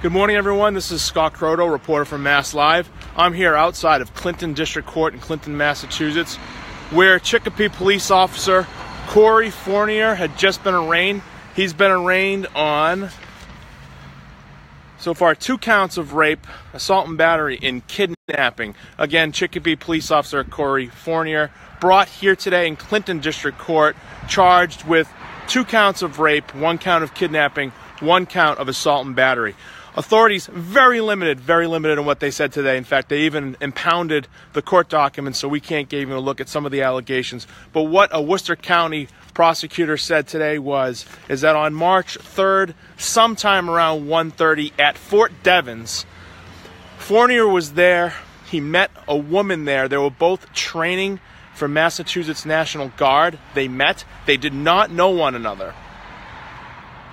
Good morning, everyone. This is auth-scroteau-auth, reporter from MassLive. I'm here outside of Clinton District Court in Clinton, Massachusetts, where Chicopee police officer Corey Fournier had just been arraigned. He's been arraigned on, so far, 2 counts of rape, assault and battery, and kidnapping. Again, Chicopee police officer Corey Fournier brought here today in Clinton District Court, charged with 2 counts of rape, 1 count of kidnapping, 1 count of assault and battery. Authorities very limited in what they said today. In fact, they even impounded the court documents, so we can't give even a look at some of the allegations. But what a Worcester County prosecutor said today is that on March 3rd, sometime around 1:30 at Fort Devens, Fournier was there. He met a woman there. They were both training for Massachusetts National Guard. They met. They did not know one another.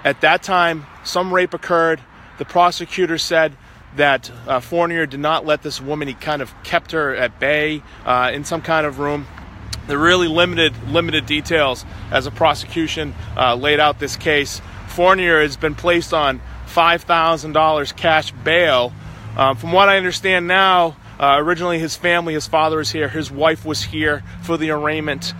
At that time, some rape occurred. The prosecutor said that Fournier did not let this woman, he kind of kept her at bay in some kind of room. The really limited details as a prosecution laid out this case. Fournier has been placed on $5,000 cash bail. From what I understand now, originally his family, his father is here, his wife was here for the arraignment.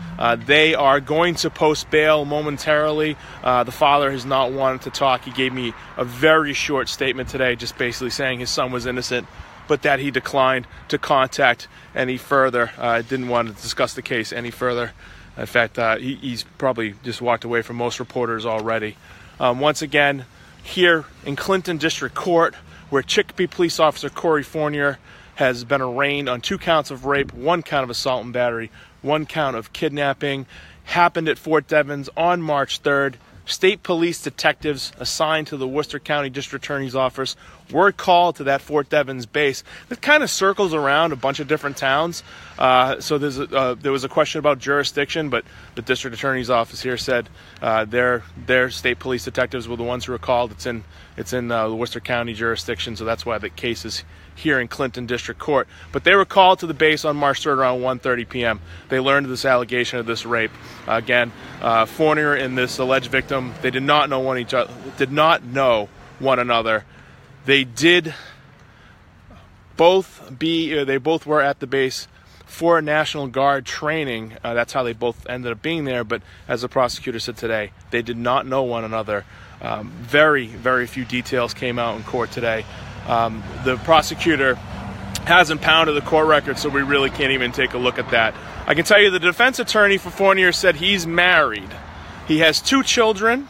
They are going to post bail momentarily. The father has not wanted to talk. He gave me a very short statement today, just basically saying his son was innocent, but that he declined to contact any further. Didn't want to discuss the case any further. In fact, he's probably just walked away from most reporters already. Once again, here in Clinton District Court, where Chicopee police officer Corey Fournier has been arraigned on 2 counts of rape, 1 count of assault and battery, 1 count of kidnapping. Happened at Fort Devens on March 3rd. State police detectives assigned to the Worcester County District Attorney's Office were called to that Fort Devens base. It kind of circles around a bunch of different towns. So there was a question about jurisdiction, but the District Attorney's Office here said their state police detectives were the ones who were called. It's in the Worcester County jurisdiction, so that's why the case is here in Clinton District Court. But they were called to the base on March 3rd around 1:30 p.m. They learned of this allegation of this rape. Again, Fournier and this alleged victim, they did not know one another. They did both were at the base for National Guard training. That's how they both ended up being there. But as the prosecutor said today, they did not know one another. Very, very few details came out in court today. The prosecutor has impounded the court record, so we really can't even take a look at that. I can tell you the defense attorney for Fournier said he's married. He has 2 children.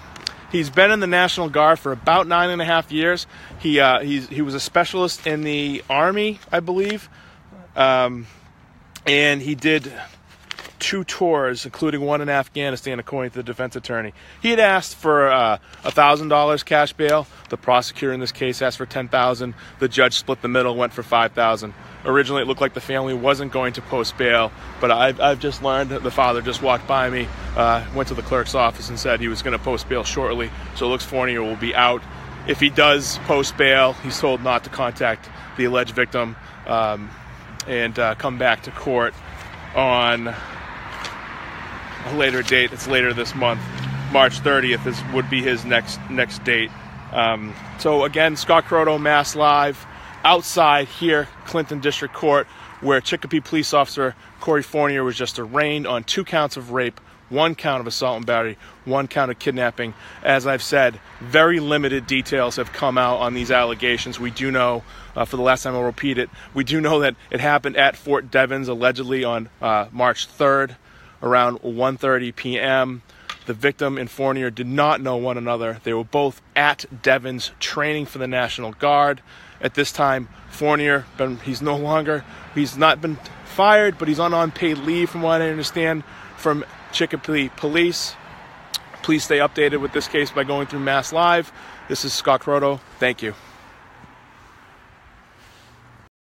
He's been in the National Guard for about 9.5 years. He was a specialist in the Army, I believe, and he did 2 tours, including 1 in Afghanistan, according to the defense attorney. He had asked for $1,000 cash bail. The prosecutor in this case asked for $10,000. The judge split the middle, went for $5,000. Originally, it looked like the family wasn't going to post bail, but I've just learned that the father just walked by me, went to the clerk's office and said he was going to post bail shortly. So it looks Fournier will be out. If he does post bail, he's told not to contact the alleged victim and come back to court on a later date. It's later this month. March 30th would be his next date. So again, auth-scroteau-auth, MassLive, outside here, Clinton District Court, where Chicopee police officer Corey Fournier was just arraigned on 2 counts of rape, 1 count of assault and battery, 1 count of kidnapping. As I've said, very limited details have come out on these allegations. We do know, for the last time I'll repeat it, we do know that it happened at Fort Devens, allegedly on March 3rd, around 1:30 p.m. The victim and Fournier did not know one another. They were both at Devens training for the National Guard. At this time, Fournier, he's not been fired, but he's on unpaid leave from what I understand from Chicopee Police. Please stay updated with this case by going through MassLive. This is auth-scroteau-auth. Thank you.